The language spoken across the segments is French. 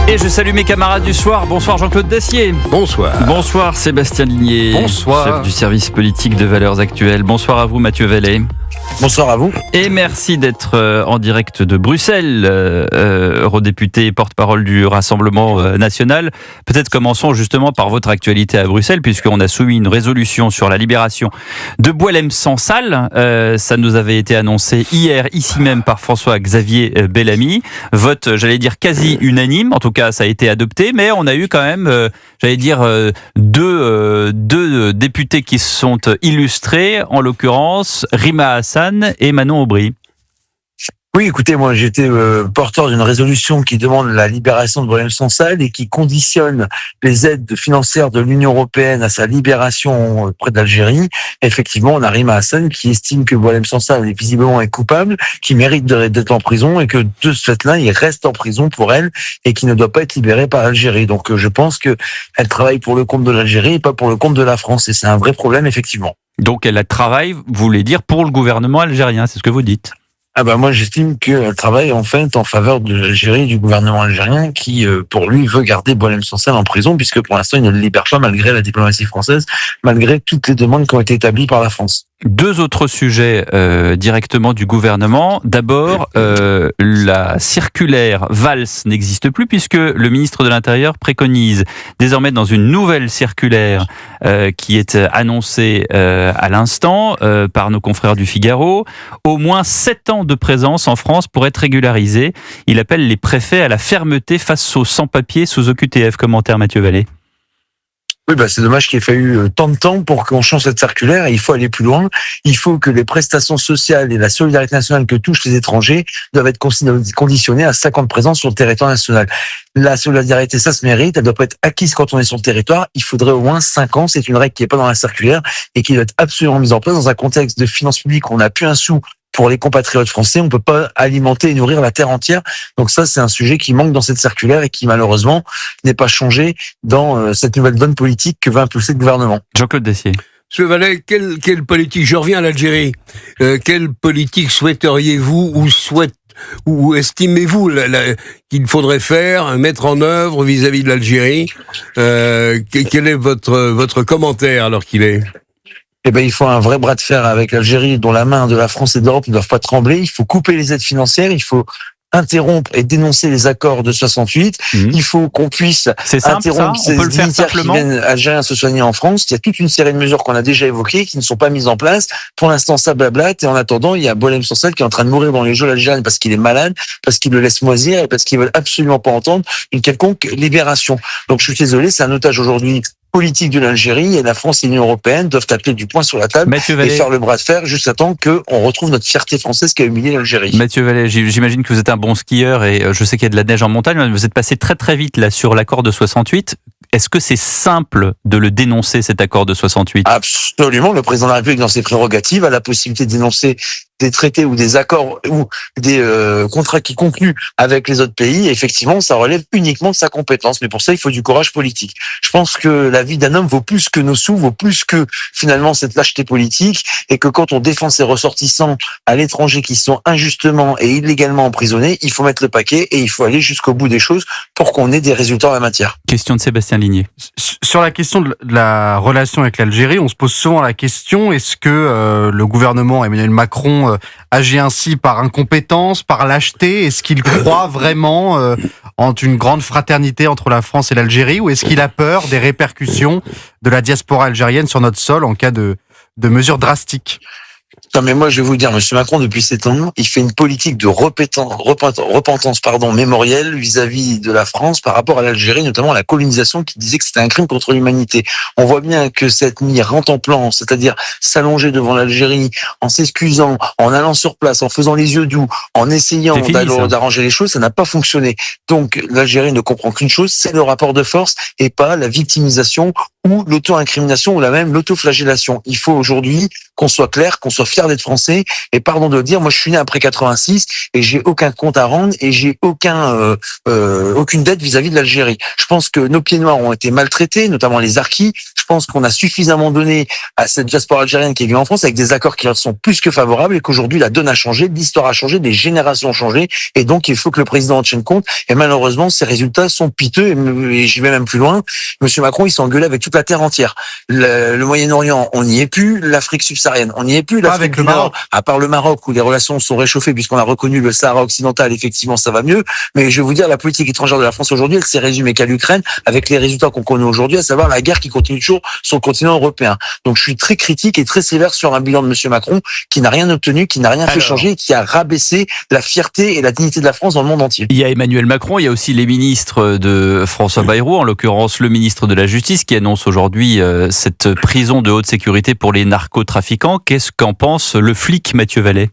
Et je salue mes camarades du soir. Bonsoir Jean-Claude Dacier. Bonsoir. Bonsoir Sébastien Ligné. Bonsoir. Chef du service politique de Valeurs Actuelles. Bonsoir à vous Mathieu Vallet. Bonsoir à vous. Et merci d'être en direct de Bruxelles, eurodéputé et porte-parole du Rassemblement national. Peut-être commençons justement par votre actualité à Bruxelles, puisqu'on a soumis une résolution sur la libération de Boualem-Sansal. Ça nous avait été annoncé hier, ici même, par François-Xavier Bellamy. Vote, j'allais dire, quasi unanime. En tout cas, ça a été adopté, mais on a eu quand même, deux députés qui se sont illustrés, en l'occurrence Rima Hassan et Manon Aubry. Oui, écoutez, moi j'étais porteur d'une résolution qui demande la libération de Boualem-Sansal et qui conditionne les aides financières de l'Union européenne à sa libération près d'Algérie. Effectivement, on a Rima Hassan qui estime que Boualem-Sansal est visiblement coupable, qui mérite d'être en prison et que de ce fait-là, il reste en prison pour elle et qui ne doit pas être libéré par l'Algérie. Donc je pense que elle travaille pour le compte de l'Algérie et pas pour le compte de la France. Et c'est un vrai problème, effectivement. Donc elle travaille, vous voulez dire, pour le gouvernement algérien, c'est ce que vous dites? Moi j'estime qu'elle travaille en fait en faveur de l'Algérie et du gouvernement algérien qui, pour lui, veut garder Boualem-Sansal en prison puisque pour l'instant il ne le libère pas malgré la diplomatie française, malgré toutes les demandes qui ont été établies par la France. Deux autres sujets directement du gouvernement. D'abord, la circulaire Valls n'existe plus puisque le ministre de l'Intérieur préconise désormais dans une nouvelle circulaire qui est annoncée à l'instant par nos confrères du Figaro, au moins 7 ans de présence en France pour être régularisé. Il appelle les préfets à la fermeté face aux sans-papiers sous OQTF. Commentaire Mathieu Vallet. Oui, c'est dommage qu'il ait fallu tant de temps pour qu'on change cette circulaire et il faut aller plus loin. Il faut que les prestations sociales et la solidarité nationale que touchent les étrangers doivent être conditionnées à 5 ans de présence sur le territoire national. La solidarité, ça se mérite, elle doit pas être acquise quand on est sur le territoire. Il faudrait au moins 5 ans, c'est une règle qui n'est pas dans la circulaire et qui doit être absolument mise en place dans un contexte de finances publiques où on n'a plus un sou. Pour les compatriotes français, on ne peut pas alimenter et nourrir la terre entière. Donc ça, c'est un sujet qui manque dans cette circulaire et qui, malheureusement, n'est pas changé dans cette nouvelle donne politique que va impulser le gouvernement. Jean-Claude Dacier. Monsieur Vallet, quelle politique, je reviens à l'Algérie, quelle politique souhaiteriez-vous ou estimez-vous qu'il faudrait faire, mettre en œuvre vis-à-vis de l'Algérie? Quel est votre commentaire alors qu'il est? Il faut un vrai bras de fer avec l'Algérie, dont la main de la France et de l'Europe ne doivent pas trembler. Il faut couper les aides financières, il faut interrompre et dénoncer les accords de 68. Il faut qu'on puisse interrompre ces dignitaires qui viennent algériens se soigner en France. Il y a toute une série de mesures qu'on a déjà évoquées qui ne sont pas mises en place. Pour l'instant, ça blablate. Et en attendant, il y a Boualem-Sansal qui est en train de mourir dans les geôles algériennes parce qu'il est malade, parce qu'il le laisse moisir et parce qu'ils veulent absolument pas entendre une quelconque libération. Donc, je suis désolé, c'est un otage aujourd'hui politique de l'Algérie et la France et l'Union européenne doivent taper du poing sur la table et faire le bras de fer juste à temps qu'on retrouve notre fierté française qui a humilié l'Algérie. Mathieu Vallet, j'imagine que vous êtes un bon skieur et je sais qu'il y a de la neige en montagne, mais vous êtes passé très très vite là sur l'accord de 68. Est-ce que c'est simple de le dénoncer, cet accord de 68 ? Absolument. Le président de la République, dans ses prérogatives, a la possibilité de dénoncer des traités ou des accords ou des contrats qui concluent avec les autres pays. Et effectivement, ça relève uniquement de sa compétence. Mais pour ça, il faut du courage politique. Je pense que la vie d'un homme vaut plus que nos sous, vaut plus que finalement cette lâcheté politique. Et que quand on défend ses ressortissants à l'étranger qui sont injustement et illégalement emprisonnés, il faut mettre le paquet et il faut aller jusqu'au bout des choses pour qu'on ait des résultats en la matière. Question de Sébastien Ligné. Sur la question de la relation avec l'Algérie, on se pose souvent la question, est-ce que le gouvernement Emmanuel Macron agit ainsi par incompétence, par lâcheté? Est-ce qu'il croit vraiment en une grande fraternité entre la France et l'Algérie, ou est-ce qu'il a peur des répercussions de la diaspora algérienne sur notre sol en cas de mesures drastiques? Non, mais moi, je vais vous dire, Monsieur Macron, depuis 7 ans, il fait une politique de repentance mémorielle vis-à-vis de la France par rapport à l'Algérie, notamment à la colonisation qui disait que c'était un crime contre l'humanité. On voit bien que cette mise en plan, c'est-à-dire s'allonger devant l'Algérie, en s'excusant, en allant sur place, en faisant les yeux doux, en essayant d'arranger les choses, ça n'a pas fonctionné. Donc, l'Algérie ne comprend qu'une chose, c'est le rapport de force et pas la victimisation ou l'auto-incrimination ou même l'autoflagellation. Il faut aujourd'hui qu'on soit clair, qu'on soit fiers d'être français. Et pardon de le dire, moi je suis né après 86 et j'ai aucun compte à rendre et j'ai aucune dette vis-à-vis de l'Algérie. Je pense que nos pieds noirs ont été maltraités, notamment les harkis. Je pense qu'on a suffisamment donné à cette diaspora algérienne qui est venue en France avec des accords qui leur sont plus que favorables et qu'aujourd'hui la donne a changé, l'histoire a changé, des générations ont changé et donc il faut que le président en tienne compte. Et malheureusement, ces résultats sont piteux et j'y vais même plus loin. Monsieur Macron, il s'est engueulé avec toute la terre entière. Le Moyen-Orient, on n'y est plus. L'Afrique subsaharienne, on n'y est plus. L'Afrique du Nord, à part le Maroc où les relations sont réchauffées puisqu'on a reconnu le Sahara occidental, effectivement, ça va mieux. Mais je vais vous dire, la politique étrangère de la France aujourd'hui, elle s'est résumée qu'à l'Ukraine avec les résultats qu'on connaît aujourd'hui, à savoir la guerre qui continue toujours sur le continent européen. Donc je suis très critique et très sévère sur un bilan de monsieur Macron qui n'a rien obtenu, qui n'a rien fait changer, qui a rabaissé la fierté et la dignité de la France dans le monde entier. Il y a Emmanuel Macron, il y a aussi les ministres de François Bayrou, en l'occurrence le ministre de la Justice qui annonce aujourd'hui cette prison de haute sécurité pour les narcotrafiquants. Qu'est-ce qu'en pense le flic Mathieu Vallet?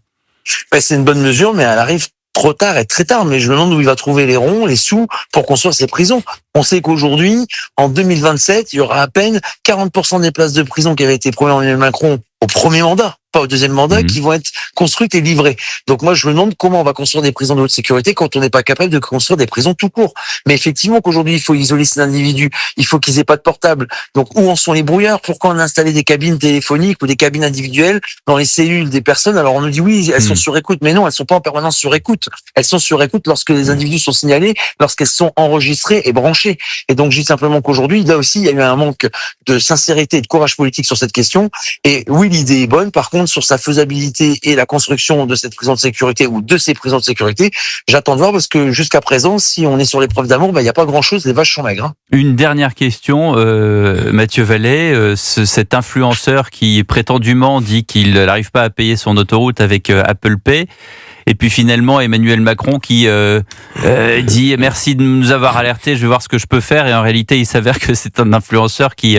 C'est une bonne mesure, mais elle arrive trop tard et très tard. Mais je me demande où il va trouver les ronds, les sous pour construire ces prisons. On sait qu'aujourd'hui, en 2027, il y aura à peine 40% des places de prison qui avaient été promises à Emmanuel Macron au premier mandat, pas au deuxième mandat, qui vont être construites et livrées. Donc moi, je me demande comment on va construire des prisons de haute sécurité quand on n'est pas capable de construire des prisons tout court. Mais effectivement qu'aujourd'hui, il faut isoler ces individus, il faut qu'ils aient pas de portable. Donc où en sont les brouilleurs? Pourquoi on a installé des cabines téléphoniques ou des cabines individuelles dans les cellules des personnes? Alors on nous dit oui, elles sont sur écoute, mais non, elles sont pas en permanence sur écoute. Elles sont sur écoute lorsque les individus sont signalés, lorsqu'elles sont enregistrées et branchées. Et donc je dis simplement qu'aujourd'hui, là aussi, il y a eu un manque de sincérité et de courage politique sur cette question. Et oui, l'idée est bonne. Par contre, sur sa faisabilité et la construction de cette prison de sécurité ou de ces prisons de sécurité, j'attends de voir parce que jusqu'à présent, si on est sur l'épreuve d'amour, il n'y a pas grand-chose, les vaches sont maigres. Une dernière question, Mathieu Vallet, cet influenceur qui prétendument dit qu'il n'arrive pas à payer son autoroute avec Apple Pay. Et puis finalement, Emmanuel Macron qui dit « Merci de nous avoir alertés, je vais voir ce que je peux faire ». Et en réalité, il s'avère que c'est un influenceur qui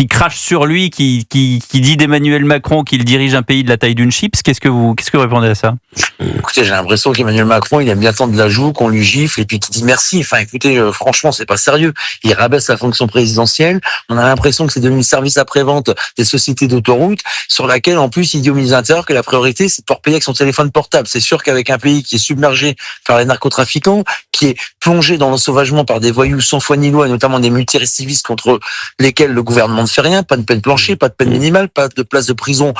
crache sur lui, qui dit d'Emmanuel Macron qu'il dirige un pays de la taille d'une chips. Qu'est-ce que vous répondez à ça? Écoutez, j'ai l'impression qu'Emmanuel Macron, il aime bien tendre la joue, qu'on lui gifle et puis qu'il dit merci. Enfin, écoutez, franchement, c'est pas sérieux. Il rabaisse la fonction présidentielle. On a l'impression que c'est devenu le service après-vente des sociétés d'autoroutes sur laquelle, en plus, il dit au ministre de l'Intérieur que la priorité, c'est de pouvoir payer avec son téléphone portable. C'est sûr qu'avec un pays qui est submergé par les narcotrafiquants, qui est plongé dans l'ensauvagement par des voyous sans foi ni loi, et notamment des multirécidivistes contre lesquels le gouvernement ne fait rien, pas de peine planchée, pas de peine minimale, pas de place de prison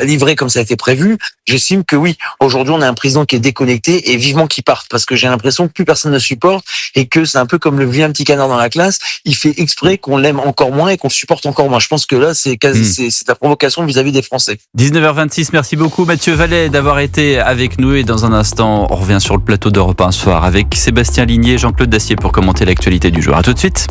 livrée comme ça a été prévu, j'estime que oui, aujourd'hui on a un président qui est déconnecté et vivement qu'il parte, parce que j'ai l'impression que plus personne ne supporte et que c'est un peu comme le vilain petit canard dans la classe, il fait exprès qu'on l'aime encore moins et qu'on le supporte encore moins. Je pense que là c'est c'est la provocation vis-à-vis des Français. 19h26, merci beaucoup Mathieu Vallet d'avoir été avec nous et dans un instant on revient sur le plateau d'Europe 1 Soir avec Sébastien Ligné et Jean-Claude Dacier pour commenter l'actualité du jour. À tout de suite.